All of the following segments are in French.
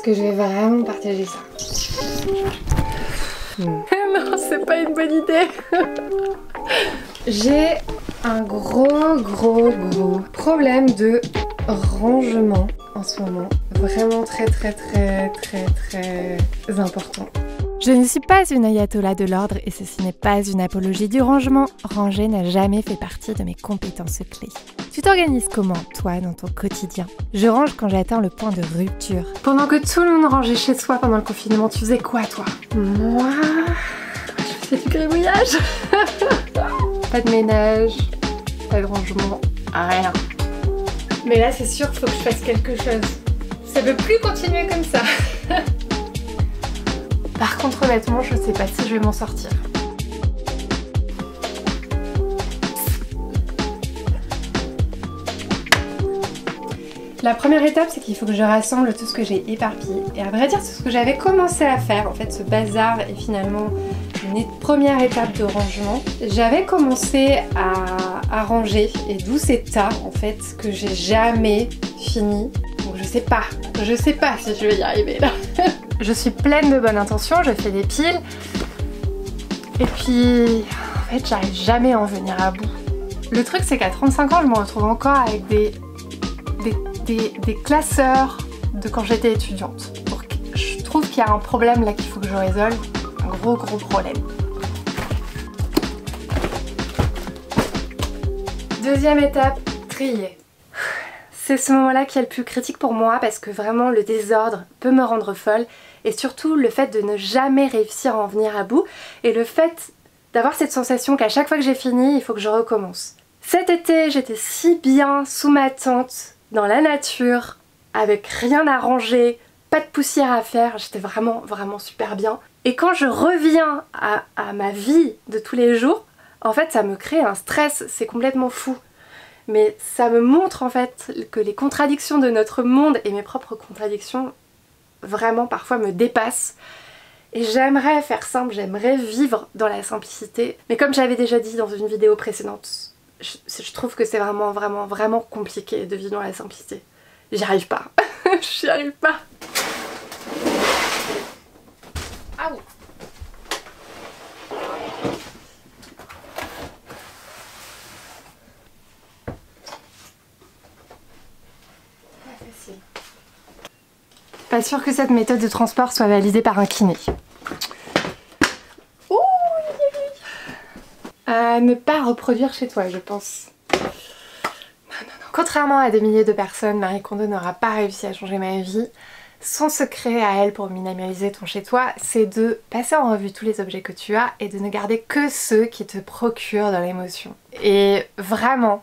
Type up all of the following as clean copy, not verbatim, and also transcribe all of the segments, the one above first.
Est-ce que je vais vraiment partager ça? Non, c'est pas une bonne idée. J'ai un gros problème de rangement en ce moment. Vraiment très important. Je ne suis pas une ayatollah de l'ordre et ceci n'est pas une apologie du rangement. Ranger n'a jamais fait partie de mes compétences clés. Tu t'organises comment, toi, dans ton quotidien? Je range quand j'atteins le point de rupture. Pendant que tout le monde rangeait chez soi pendant le confinement, tu faisais quoi, toi? Moi, je faisais du gribouillage. Pas de ménage, pas de rangement, rien. Mais là, c'est sûr qu'il faut que je fasse quelque chose. Ça peut plus continuer comme ça. Par contre, honnêtement, je sais pas si je vais m'en sortir. La première étape, c'est qu'il faut que je rassemble tout ce que j'ai éparpillé. Et à vrai dire, c'est ce que j'avais commencé à faire. En fait, ce bazar est finalement une première étape de rangement. J'avais commencé à ranger, et d'où ces tas, en fait, que j'ai jamais fini. Donc je sais pas si je vais y arriver là. Je suis pleine de bonnes intentions, je fais des piles. Et puis, en fait, j'arrive jamais à en venir à bout. Le truc, c'est qu'à 35 ans, je me retrouve encore avec des classeurs de quand j'étais étudiante. Donc, je trouve qu'il y a un problème là qu'il faut que je résolve. Un gros problème. Deuxième étape, trier. C'est ce moment-là qui est le plus critique pour moi parce que vraiment le désordre peut me rendre folle et surtout le fait de ne jamais réussir à en venir à bout et le fait d'avoir cette sensation qu'à chaque fois que j'ai fini, il faut que je recommence. Cet été, j'étais si bien sous ma tente, dans la nature, avec rien à ranger, pas de poussière à faire, j'étais vraiment super bien. Et quand je reviens à ma vie de tous les jours, en fait ça me crée un stress, c'est complètement fou. Mais ça me montre en fait que les contradictions de notre monde et mes propres contradictions vraiment parfois me dépassent. Et j'aimerais faire simple, j'aimerais vivre dans la simplicité. Mais comme j'avais déjà dit dans une vidéo précédente, je trouve que c'est vraiment compliqué de vivre dans la simplicité. J'y arrive pas. J'y arrive pas. Ah oui. Pas sûre que cette méthode de transport soit validée par un kiné. Ouh, à ne pas reproduire chez toi, je pense. Non. Contrairement à des milliers de personnes, Marie Kondo n'aura pas réussi à changer ma vie. Son secret à elle pour minimaliser ton chez-toi, c'est de passer en revue tous les objets que tu as et de ne garder que ceux qui te procurent de l'émotion. Et vraiment,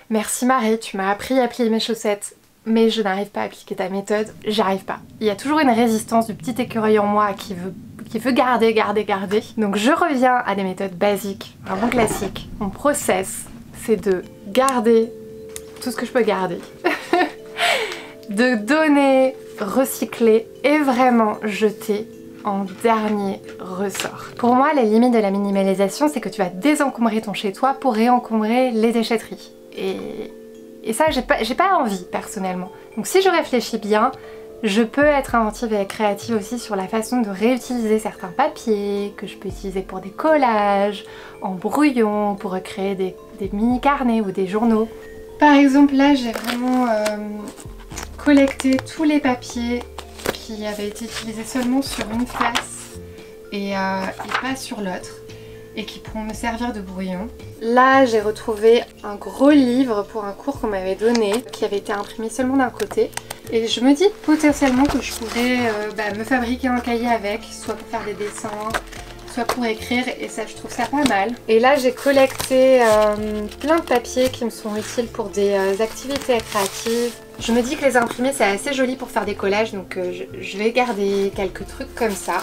merci Marie, tu m'as appris à plier mes chaussettes. Mais je n'arrive pas à appliquer ta méthode, j'y arrive pas. Il y a toujours une résistance du petit écureuil en moi qui veut garder. Donc je reviens à des méthodes basiques, vraiment classiques. Mon process, c'est de garder tout ce que je peux garder. De donner, recycler et vraiment jeter en dernier ressort. Pour moi, les limites de la minimalisation, c'est que tu vas désencombrer ton chez-toi pour réencombrer les déchetteries. Et ça, j'ai pas envie personnellement. Donc si je réfléchis bien, je peux être inventive et créative aussi sur la façon de réutiliser certains papiers que je peux utiliser pour des collages, en brouillon, pour recréer des mini carnets ou des journaux. Par exemple là, j'ai vraiment collecté tous les papiers qui avaient été utilisés seulement sur une face et pas sur l'autre, et qui pourront me servir de brouillon. Là, j'ai retrouvé un gros livre pour un cours qu'on m'avait donné, qui avait été imprimé seulement d'un côté. Et je me dis potentiellement que je pourrais me fabriquer un cahier avec, soit pour faire des dessins, soit pour écrire, et ça, je trouve ça pas mal. Et là, j'ai collecté plein de papiers qui me sont utiles pour des activités créatives. Je me dis que les imprimer, c'est assez joli pour faire des collages, donc je vais garder quelques trucs comme ça.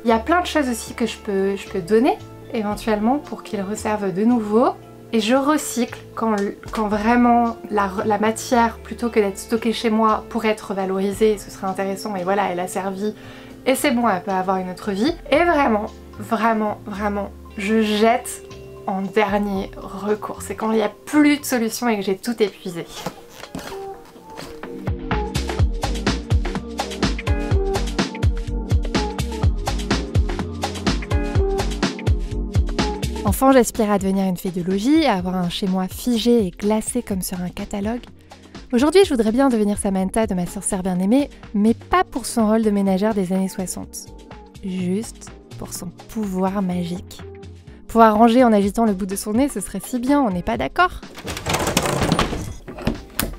Il y a plein de choses aussi que je peux donner éventuellement pour qu'ils resservent de nouveau, et je recycle quand vraiment la matière, plutôt que d'être stockée chez moi, pourrait être valorisée, ce serait intéressant, et voilà, elle a servi et c'est bon, elle peut avoir une autre vie. Et vraiment je jette en dernier recours, c'est quand il n'y a plus de solution et que j'ai tout épuisé. Enfant, j'aspirais à devenir une fée de logis, à avoir un chez-moi figé et glacé comme sur un catalogue. Aujourd'hui, je voudrais bien devenir Samantha de ma sorcière bien-aimée, mais pas pour son rôle de ménagère des années 60. Juste pour son pouvoir magique. Pouvoir ranger en agitant le bout de son nez, ce serait si bien, on n'est pas d'accord?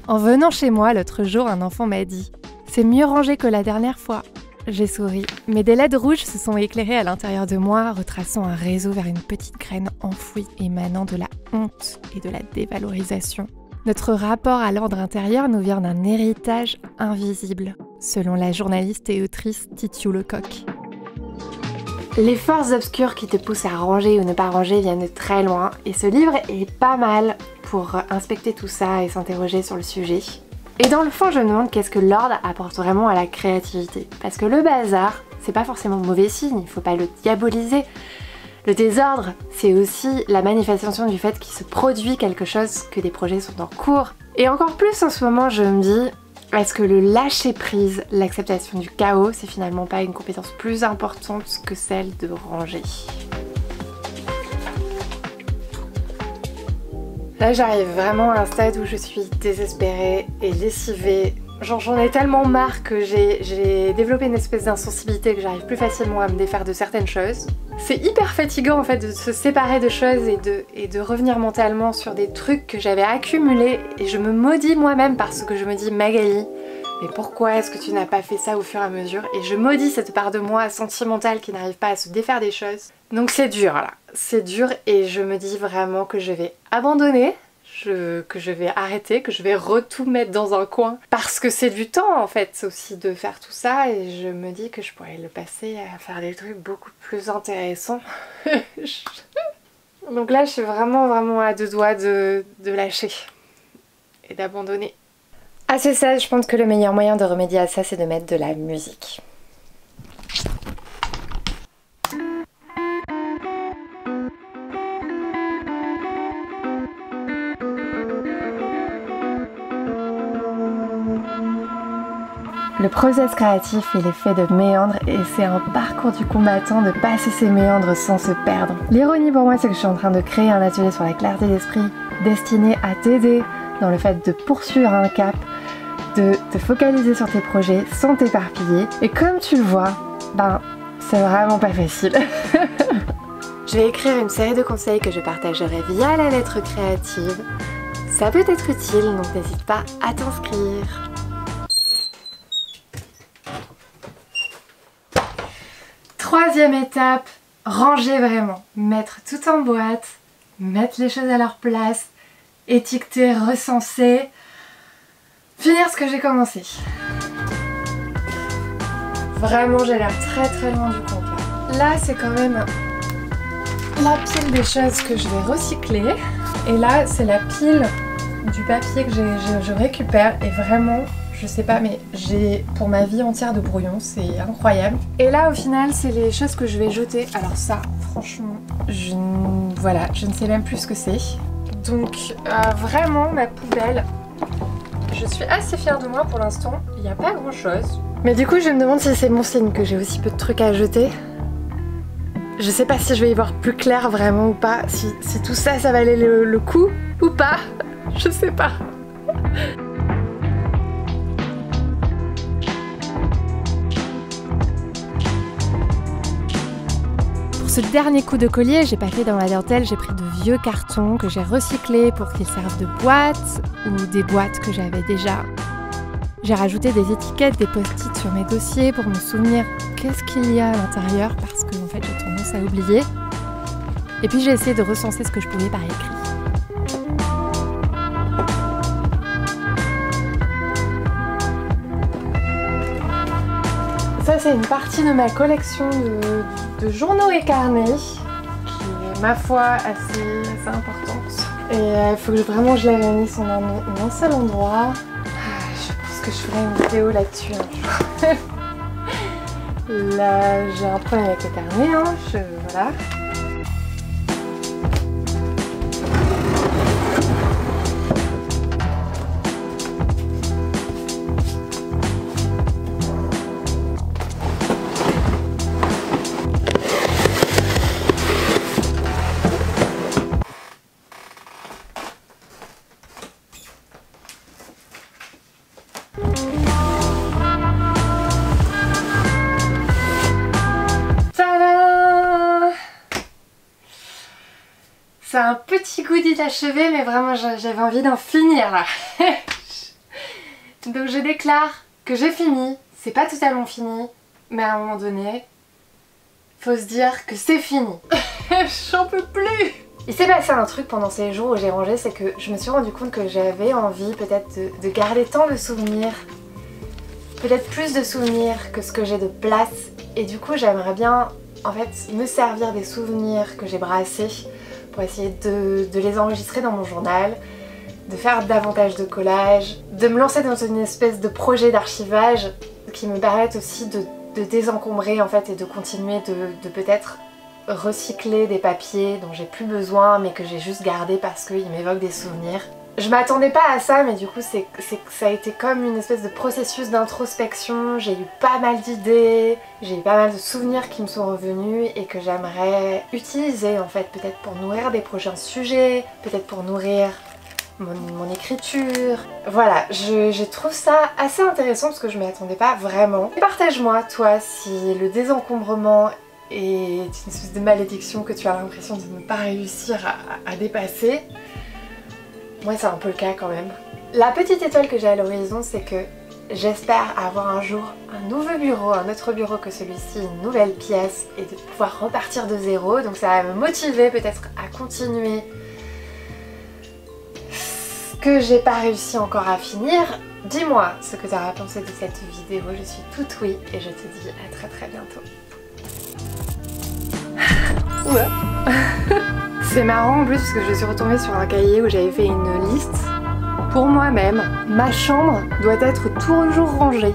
En venant chez moi l'autre jour, un enfant m'a dit « C'est mieux rangé que la dernière fois ». J'ai souri, mais des LED rouges se sont éclairés à l'intérieur de moi, retraçant un réseau vers une petite graine enfouie émanant de la honte et de la dévalorisation. Notre rapport à l'ordre intérieur nous vient d'un héritage invisible, selon la journaliste et autrice Titiou Lecoq. Les forces obscures qui te poussent à ranger ou ne pas ranger viennent de très loin, et ce livre est pas mal pour inspecter tout ça et s'interroger sur le sujet. Et dans le fond, je me demande qu'est-ce que l'ordre apporte vraiment à la créativité. Parce que le bazar, c'est pas forcément mauvais signe, il faut pas le diaboliser. Le désordre, c'est aussi la manifestation du fait qu'il se produit quelque chose, que des projets sont en cours. Et encore plus en ce moment, je me dis, est-ce que le lâcher-prise, l'acceptation du chaos, c'est finalement pas une compétence plus importante que celle de ranger ? Là, j'arrive vraiment à un stade où je suis désespérée et lessivée. Genre, j'en ai tellement marre que j'ai développé une espèce d'insensibilité que j'arrive plus facilement à me défaire de certaines choses. C'est hyper fatigant en fait de se séparer de choses et de revenir mentalement sur des trucs que j'avais accumulés, et je me maudis moi-même parce que je me dis Magali, mais pourquoi est-ce que tu n'as pas fait ça au fur et à mesure? Et je maudis cette part de moi sentimentale qui n'arrive pas à se défaire des choses. Donc c'est dur là, c'est dur, et je me dis vraiment que je vais abandonner, que je vais arrêter, que je vais tout mettre dans un coin. Parce que c'est du temps en fait aussi de faire tout ça, et je me dis que je pourrais le passer à faire des trucs beaucoup plus intéressants. Donc là je suis vraiment à deux doigts de lâcher et d'abandonner. À ce stade, je pense que le meilleur moyen de remédier à ça, c'est de mettre de la musique. Le process créatif, il est fait de méandres, et c'est un parcours du combattant de passer ces méandres sans se perdre. L'ironie pour moi, c'est que je suis en train de créer un atelier sur la clarté d'esprit destiné à t'aider dans le fait de poursuivre un cap, de te focaliser sur tes projets sans t'éparpiller. Et comme tu le vois, c'est vraiment pas facile. Je vais écrire une série de conseils que je partagerai via la lettre créative. Ça peut être utile, donc n'hésite pas à t'inscrire. Troisième étape, ranger vraiment. Mettre tout en boîte, mettre les choses à leur place, étiqueter, recenser, finir ce que j'ai commencé. Vraiment, j'ai l'air très loin du compte là. Là, c'est quand même la pile des choses que je vais recycler. Et là, c'est la pile du papier que je récupère, et vraiment... Je sais pas, mais j'ai pour ma vie entière de brouillon, c'est incroyable. Et là, au final, c'est les choses que je vais jeter. Alors ça, franchement, je ne sais même plus ce que c'est. Donc, vraiment, ma poubelle, je suis assez fière de moi pour l'instant. Il n'y a pas grand-chose. Mais du coup, je me demande si c'est mon signe que j'ai aussi peu de trucs à jeter. Je sais pas si je vais y voir plus clair vraiment ou pas. Si tout ça, ça valait le coup ou pas. Je sais pas. Ce dernier coup de collier, j'ai pas fait dans la dentelle, j'ai pris de vieux cartons que j'ai recyclés pour qu'ils servent de boîtes, ou des boîtes que j'avais déjà. J'ai rajouté des étiquettes, des post-it sur mes dossiers pour me souvenir qu'est-ce qu'il y a à l'intérieur, parce que en fait j'ai tendance à oublier. Et puis j'ai essayé de recenser ce que je pouvais par écrit. Ça, c'est une partie de ma collection de journaux et carnets qui est, ma foi, assez importante. Et il faut que vraiment je les réunisse en un seul endroit. Je pense que je ferai une vidéo là-dessus un jour. Là, j'ai un problème avec les carnets, hein. Voilà. C'est un petit goût d'inachevé, mais vraiment j'avais envie d'en finir là. Donc je déclare que j'ai fini. C'est pas totalement fini, mais à un moment donné, faut se dire que c'est fini. J'en peux plus. Il s'est passé un truc pendant ces jours où j'ai rangé, c'est que je me suis rendu compte que j'avais envie peut-être de garder tant de souvenirs, peut-être plus de souvenirs que ce que j'ai de place. Et du coup j'aimerais bien en fait me servir des souvenirs que j'ai brassés pour essayer de les enregistrer dans mon journal, de faire davantage de collages, de me lancer dans une espèce de projet d'archivage qui me permette aussi de désencombrer en fait et de continuer de peut-être recycler des papiers dont j'ai plus besoin mais que j'ai juste gardé parce qu'ils m'évoquent des souvenirs. Je m'attendais pas à ça, mais du coup ça a été comme une espèce de processus d'introspection. J'ai eu pas mal d'idées, j'ai eu pas mal de souvenirs qui me sont revenus et que j'aimerais utiliser en fait, peut-être pour nourrir des prochains sujets, peut-être pour nourrir mon écriture. Voilà, je trouve ça assez intéressant parce que je m'y attendais pas vraiment. Partage-moi toi si le désencombrement est une espèce de malédiction que tu as l'impression de ne pas réussir à dépasser. Moi c'est un peu le cas quand même. La petite étoile que j'ai à l'horizon, c'est que j'espère avoir un jour un nouveau bureau, un autre bureau que celui-ci, une nouvelle pièce et de pouvoir repartir de zéro. Donc ça va me motiver peut-être à continuer ce que j'ai pas réussi encore à finir. Dis-moi ce que tu as pensé de cette vidéo, je suis toute oui et je te dis à très très bientôt. Ouais. C'est marrant en plus parce que je suis retombée sur un cahier où j'avais fait une liste pour moi-même. Ma chambre doit être toujours rangée.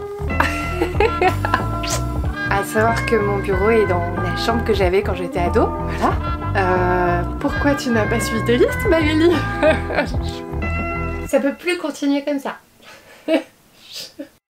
À savoir que mon bureau est dans la chambre que j'avais quand j'étais ado. Voilà. Pourquoi tu n'as pas suivi tes listes, Magali? Ça peut plus continuer comme ça.